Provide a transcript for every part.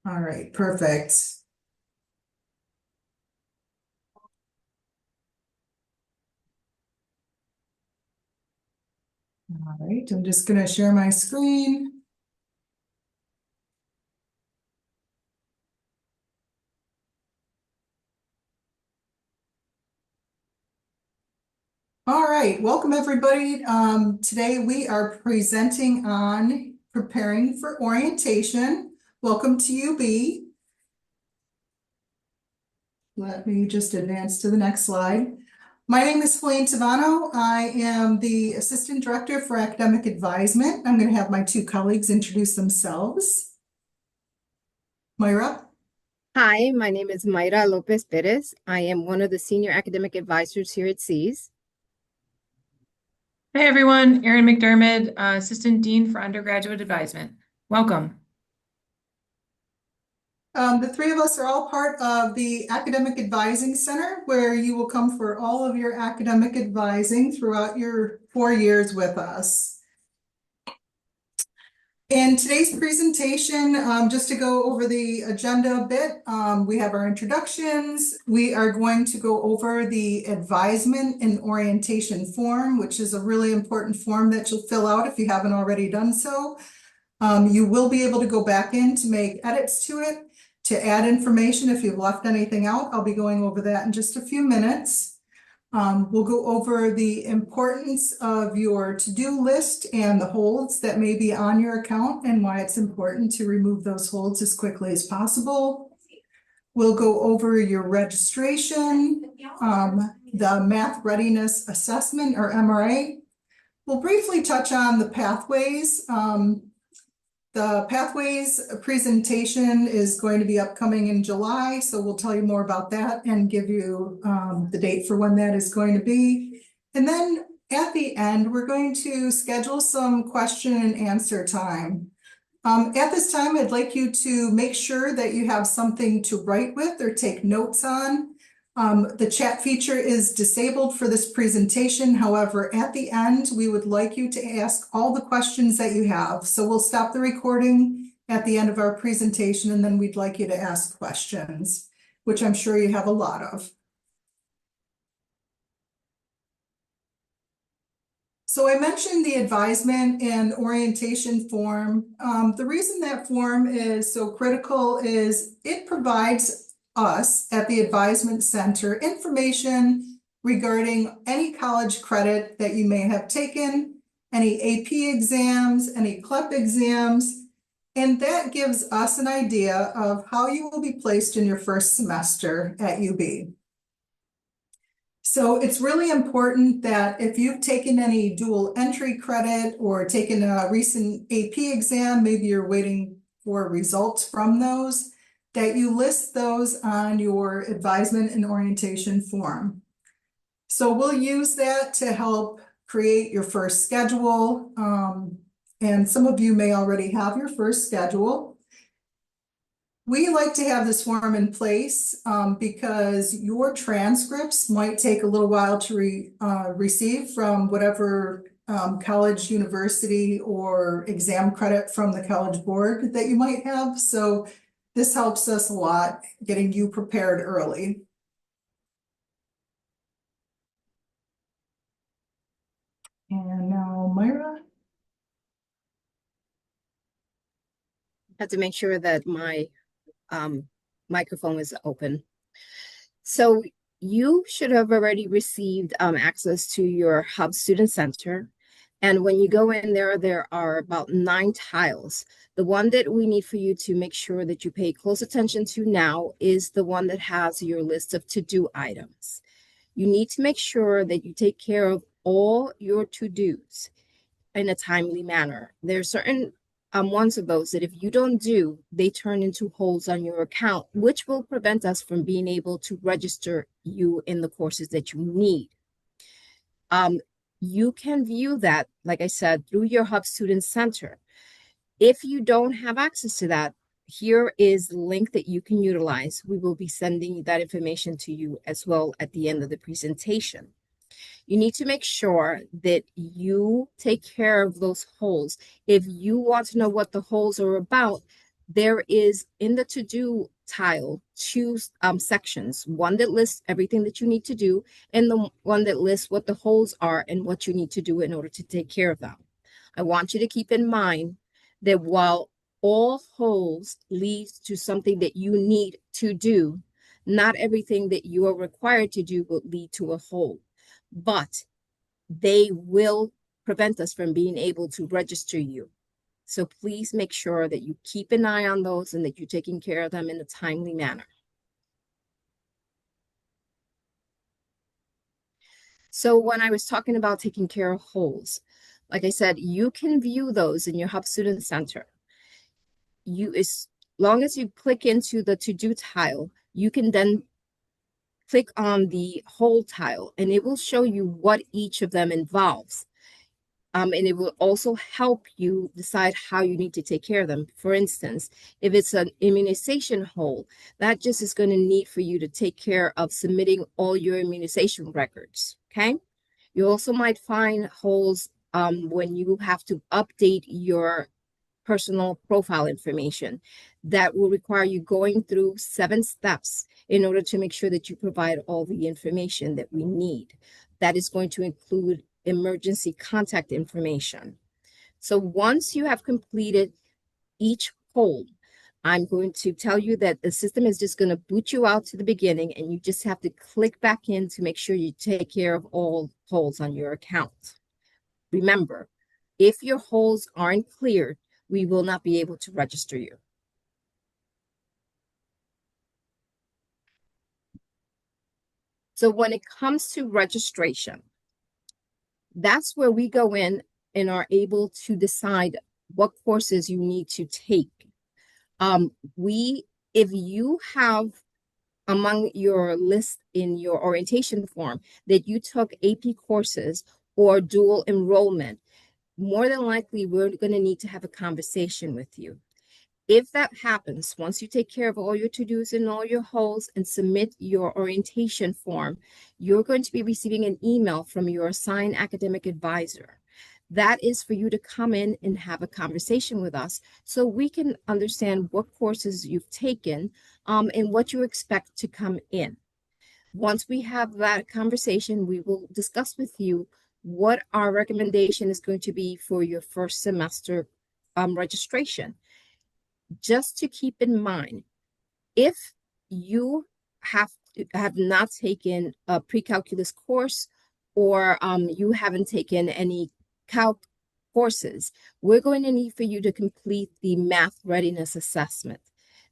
All right, perfect. All right, I'm just going to share my screen. All right, welcome everybody. Today we are presenting on preparing for orientation. Welcome to UB. Let me just advance to the next slide. My name is Helene Tavano. I am the Assistant Director for Academic Advisement. I'm going to have my two colleagues introduce themselves. Myra. Hi, my name is Mayra Lopez Perez. I am one of the Senior Academic Advisors here at SEAS. Hey everyone, Erin McDermott, Assistant Dean for Undergraduate Advisement. Welcome. The three of us are all part of the Academic Advising Center, where you will come for all of your academic advising throughout your 4 years with us. In today's presentation, just to go over the agenda a bit, we have our introductions. We are going to go over the advisement and orientation form, which is a really important form that you'll fill out if you haven't already done so. You will be able to go back in to make edits to it, to add information if you've left anything out. I'll be going over that in just a few minutes. We'll go over the importance of your to-do list and the holds that may be on your account and why it's important to remove those holds as quickly as possible. We'll go over your registration, the Math Readiness Assessment or MRA. We'll briefly touch on the pathways. The pathways presentation is going to be upcoming in July, so we'll tell you more about that and give you the date for when that is going to be. And then at the end, we're going to schedule some question and answer time. At this time, I'd like you to make sure that you have something to write with or take notes on. The chat feature is disabled for this presentation. However, at the end, we would like you to ask all the questions that you have. So we'll stop the recording at the end of our presentation, and then we'd like you to ask questions, which I'm sure you have a lot of. So I mentioned the advisement and orientation form. The reason that form is so critical is it provides us at the Advisement Center information regarding any college credit that you may have taken, any AP exams, any CLEP exams, and that gives us an idea of how you will be placed in your first semester at UB. So it's really important that if you've taken any dual entry credit or taken a recent AP exam, maybe you're waiting for results from those, that you list those on your advisement and orientation form. So we'll use that to help create your first schedule. And some of you may already have your first schedule. We like to have this form in place because your transcripts might take a little while to receive from whatever college, university, or exam credit from the College Board that you might have. So this helps us a lot getting you prepared early. And now Myra. I have to make sure that my microphone is open. So you should have already received access to your Hub Student Center. And when you go in there, there are about 9 tiles. The one that we need for you to make sure that you pay close attention to now is the one that has your list of to-do items. You need to make sure that you take care of all your to-dos in a timely manner. There are certain ones of those that if you don't do, they turn into holds on your account, which will prevent us from being able to register you in the courses that you need. You can view that, like I said, through your Hub Student Center. If you don't have access to that, here is the link that you can utilize. We will be sending that information to you as well at the end of the presentation. You need to make sure that you take care of those holds. If you want to know what the holds are about, there is in the to-do tile two sections, one that lists everything that you need to do, and the one that lists what the holes are and what you need to do in order to take care of them. I want you to keep in mind that while all holes lead to something that you need to do, not everything that you are required to do will lead to a hole, but they will prevent us from being able to register you. So please make sure that you keep an eye on those and that you're taking care of them in a timely manner. So when I was talking about taking care of holes, like I said, you can view those in your Hub Student Center. As long as you click into the to-do tile, you can then click on the hole tile and it will show you what each of them involves. And it will also help you decide how you need to take care of them. For instance, if it's an immunization hole, that just is going to need for you to take care of submitting all your immunization records, okay? You also might find holes when you have to update your personal profile information. That will require you going through 7 steps in order to make sure that you provide all the information that we need. That is going to include emergency contact information. So once you have completed each hole, I'm going to tell you that the system is just going to boot you out to the beginning and you just have to click back in to make sure you take care of all holes on your account. Remember, if your holes aren't cleared, we will not be able to register you. So when it comes to registration, that's where we go in and are able to decide what courses you need to take. If you have among your list in your orientation form that you took AP courses or dual enrollment, more than likely we're going to need to have a conversation with you. If that happens, once you take care of all your to-dos and all your holes and submit your orientation form, you're going to be receiving an email from your assigned academic advisor. That is for you to come in and have a conversation with us so we can understand what courses you've taken and what you expect to come in. Once we have that conversation, we will discuss with you what our recommendation is going to be for your first semester registration. Just to keep in mind, if you have not taken a pre-calculus course or you haven't taken any calc courses, we're going to need for you to complete the math readiness assessment.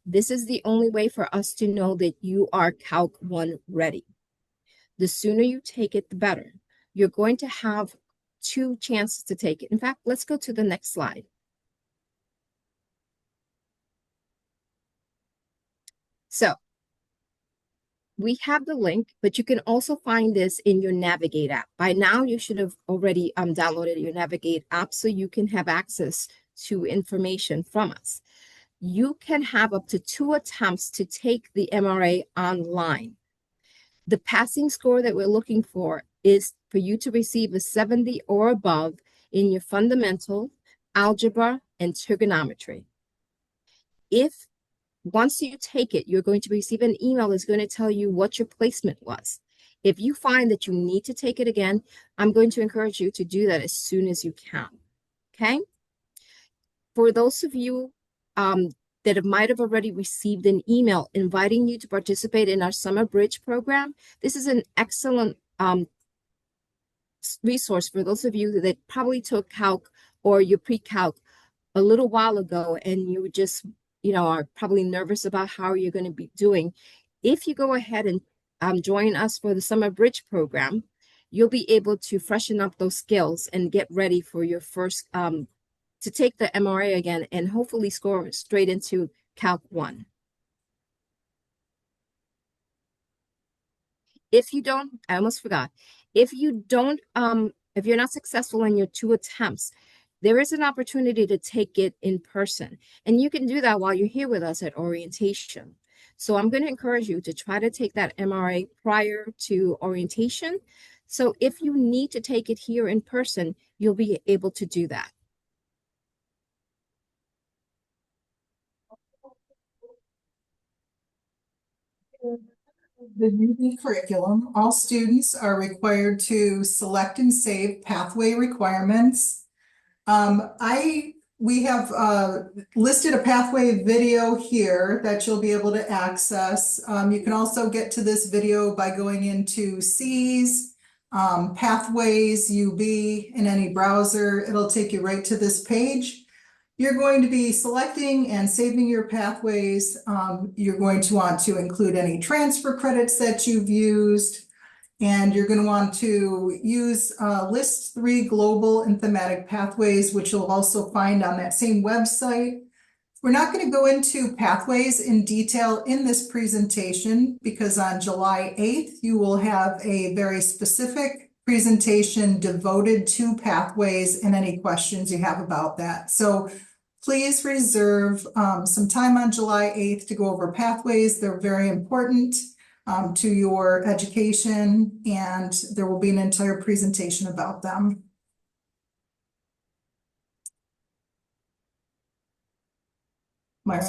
This is the only way for us to know that you are Calc 1 ready. The sooner you take it, the better. You're going to have 2 chances to take it. In fact, let's go to the next slide. So we have the link, but you can also find this in your Navigate app. By now, you should have already downloaded your Navigate app so you can have access to information from us. You can have up to 2 attempts to take the MRA online. The passing score that we're looking for is for you to receive a 70 or above in your fundamental, algebra, and trigonometry. If once you take it, you're going to receive an email that's going to tell you what your placement was. If you find that you need to take it again, I'm going to encourage you to do that as soon as you can, okay? For those of you that might have already received an email inviting you to participate in our Summer Bridge program, this is an excellent resource for those of you that probably took calc or your pre-calc a little while ago and you just are probably nervous about how you're going to be doing. If you go ahead and join us for the Summer Bridge program, you'll be able to freshen up those skills and get ready for your first to take the MRA again and hopefully score straight into Calc 1. If you don't, I almost forgot. If you don't, if you're not successful in your 2 attempts, there is an opportunity to take it in person. And you can do that while you're here with us at orientation. So I'm going to encourage you to try to take that MRA prior to orientation. So if you need to take it here in person, you'll be able to do that. The UB curriculum, all students are required to select and save pathway requirements. We have listed a pathway video here that you'll be able to access. You can also get to this video by going into C's, Pathways, UB in any browser. It'll take you right to this page. You're going to be selecting and saving your pathways. You're going to want to include any transfer credits that you've used. And you're going to want to use list 3 global and thematic pathways, which you'll also find on that same website. We're not going to go into pathways in detail in this presentation because on July 8th, you will have a very specific presentation devoted to pathways and any questions you have about that. So please reserve some time on July 8th to go over pathways. They're very important to your education, and there will be an entire presentation about them. Myra?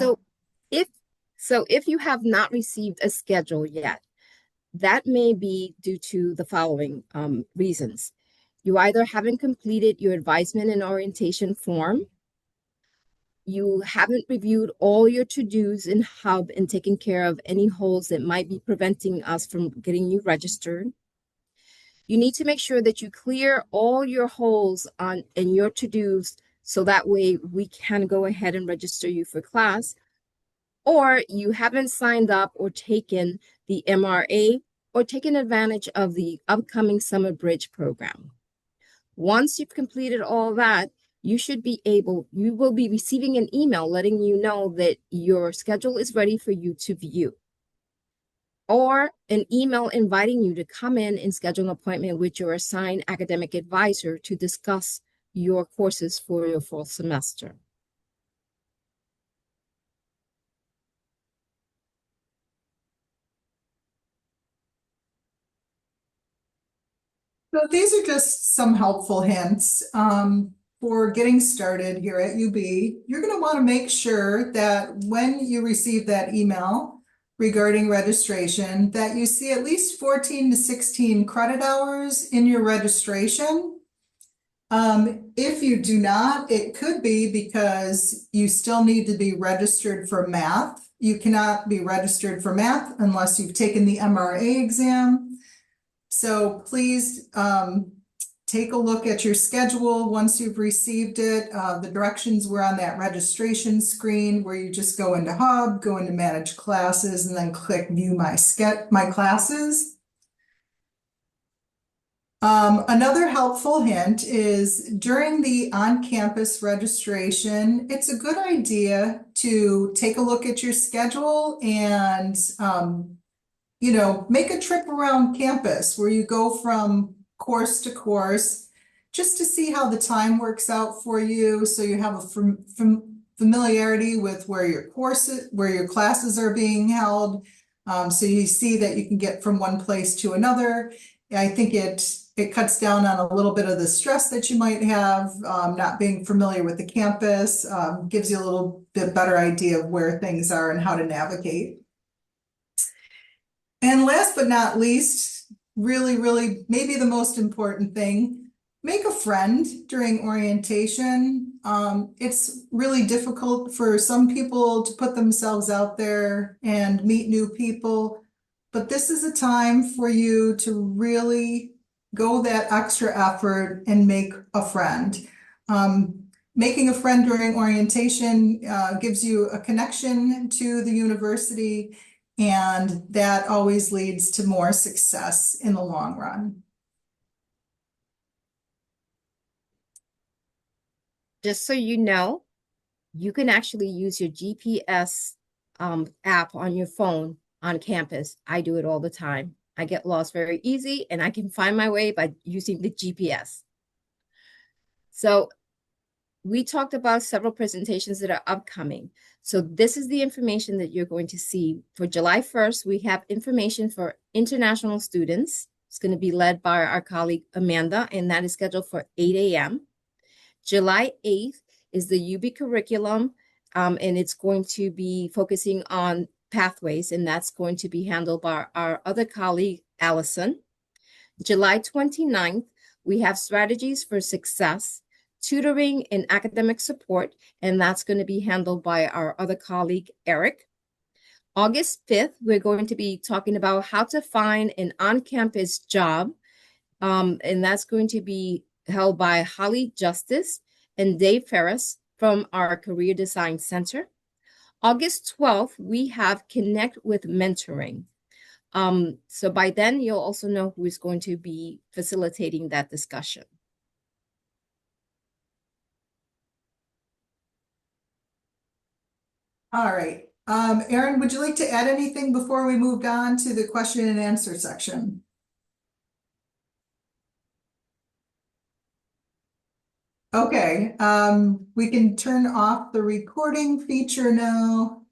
So if you have not received a schedule yet, that may be due to the following reasons. You either haven't completed your advisement and orientation form, you haven't reviewed all your to-dos in Hub and taken care of any holes that might be preventing us from getting you registered. You need to make sure that you clear all your holes in your to-dos so that way we can go ahead and register you for class. Or you haven't signed up or taken the MRA or taken advantage of the upcoming Summer Bridge program. Once you've completed all that, you will be receiving an email letting you know that your schedule is ready for you to view, or an email inviting you to come in and schedule an appointment with your assigned academic advisor to discuss your courses for your fall semester. So these are just some helpful hints for getting started here at UB. You're going to want to make sure that when you receive that email regarding registration, that you see at least 14 to 16 credit hours in your registration. If you do not, it could be because you still need to be registered for math. You cannot be registered for math unless you've taken the MRA exam. So please take a look at your schedule once you've received it. The directions were on that registration screen where you just go into Hub, go into Manage Classes, and then click View My Classes. Another helpful hint is during the on-campus registration, it's a good idea to take a look at your schedule and make a trip around campus where you go from course to course just to see how the time works out for you. So you have a familiarity with where your classes are being held. So you see that you can get from one place to another. I think it cuts down on a little bit of the stress that you might have, not being familiar with the campus, gives you a little bit better idea of where things are and how to navigate. And last but not least, really, really, maybe the most important thing, make a friend during orientation. It's really difficult for some people to put themselves out there and meet new people, but this is a time for you to really go that extra effort and make a friend. Making a friend during orientation gives you a connection to the university, and that always leads to more success in the long run. Just so you know, you can actually use your GPS app on your phone on campus. I do it all the time. I get lost very easy, and I can find my way by using the GPS. So we talked about several presentations that are upcoming. So this is the information that you're going to see. For July 1st, we have information for international students. It's going to be led by our colleague Amanda, and that is scheduled for 8 a.m. July 8th is the UB curriculum, and it's going to be focusing on pathways, and that's going to be handled by our other colleague, Allison. July 29th, we have strategies for success, tutoring and academic support, and that's going to be handled by our other colleague, Eric. August 5th, we're going to be talking about how to find an on-campus job, and that's going to be held by Holly Justice and Dave Ferris from our Career Design Center. August 12th, we have Connect with Mentoring. So by then, you'll also know who is going to be facilitating that discussion. All right. Erin, would you like to add anything before we moved on to the question and answer section? Okay, we can turn off the recording feature now.